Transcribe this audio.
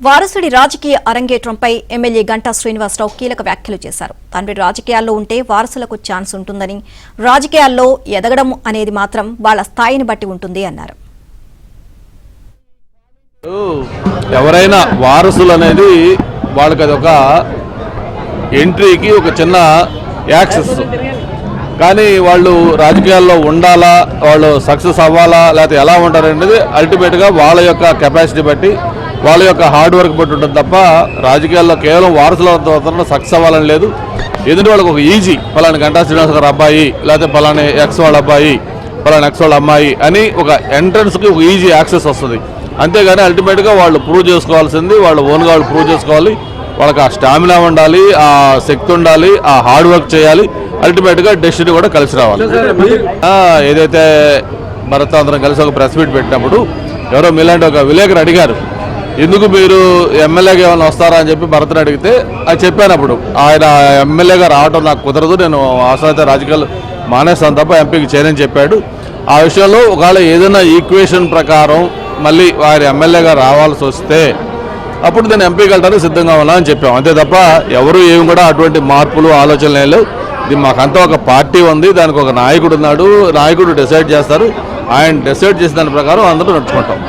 వారసుడి రాజకీయ అరంగేట్రంపై ఎమ్మెల్యే గంటా శ్రీనివాసరావు కీలక వ్యాఖ్యలు చేశారు. తండ్రి రాజకీయాల్లో ఉంటే వారసులకు ఛాన్స్ ఉంటుందని, రాజకీయాల్లో ఎదగడం అనేది మాత్రం వాళ్ళ స్థాయిని బట్టి ఉంటుంది అన్నారు. ఎవరైనా వారసులు అనేది వాళ్ళకి అదొక ఎంట్రీకి ఒక చిన్న యాక్సెస్. కానీ వాళ్ళు రాజకీయాల్లో ఉండాలా, వాళ్ళు సక్సెస్ అవ్వాలా, లేకపోతే ఎలా ఉంటారనేది అల్టిమేట్గా వాళ్ళ యొక్క కెపాసిటీ బట్టి, వాళ్ళ యొక్క హార్డ్ వర్క్ బట్టి ఉంటుంది తప్ప రాజకీయాల్లో కేవలం వారసులతో సక్సెస్ అవ్వాలని లేదు. ఎందుకంటే వాళ్ళకి ఒక ఈజీ పలాని గంటా శ్రీనివాస గారు అబ్బాయి, లేకపోతే పలాని ఎక్స్ వాళ్ళ అబ్బాయి, పలాని ఎక్స్ వాళ్ళ అమ్మాయి అని ఒక ఎంట్రన్స్కి ఒక ఈజీ యాక్సెస్ వస్తుంది. అంతేగాని అల్టిమేట్గా వాళ్ళు ప్రూవ్ చేసుకోవాల్సింది వాళ్ళు ఓన్గా వాళ్ళు ప్రూవ్ చేసుకోవాలి. వాళ్ళకి ఆ స్టామినా ఉండాలి, ఆ శక్తి ఉండాలి, ఆ హార్డ్ వర్క్ చేయాలి. అల్టిమేట్గా డెస్టినీ కూడా కలిసి రావాలి. ఏదైతే భరత్ అందరం కలిసి ఒక ప్రెస్ మీట్ పెట్టినప్పుడు ఎవరో మీలాంటి ఒక విలేకరు అడిగారు, ఎందుకు మీరు ఎమ్మెల్యేగా ఏమైనా వస్తారా అని చెప్పి భరత్ని అడిగితే అది చెప్పానప్పుడు ఆయన ఎమ్మెల్యేగా రావడం నాకు కుదరదు, నేను అవసరమైతే రాజకీయాలు మానేస్తాను తప్ప ఎంపీకి చేయనని చెప్పాడు. ఆ విషయంలో ఒకవేళ ఏదైనా ఈక్వేషన్ ప్రకారం మళ్ళీ ఆయన ఎమ్మెల్యేగా రావాల్సి వస్తే అప్పుడు నేను ఎంపీకి వెళ్ళడానికి సిద్ధంగా ఉన్నా అని చెప్పాం. అంతే తప్ప ఎవరు ఏమి కూడా అటువంటి మార్పులు ఆలోచనలు లేవు. ఇది మాకంతా ఒక పార్టీ ఉంది, దానికి ఒక నాయకుడు ఉన్నాడు, నాయకుడు డిసైడ్ చేస్తారు. ఆయన డిసైడ్ చేసిన దాని ప్రకారం అందరూ నడుచుకుంటాం.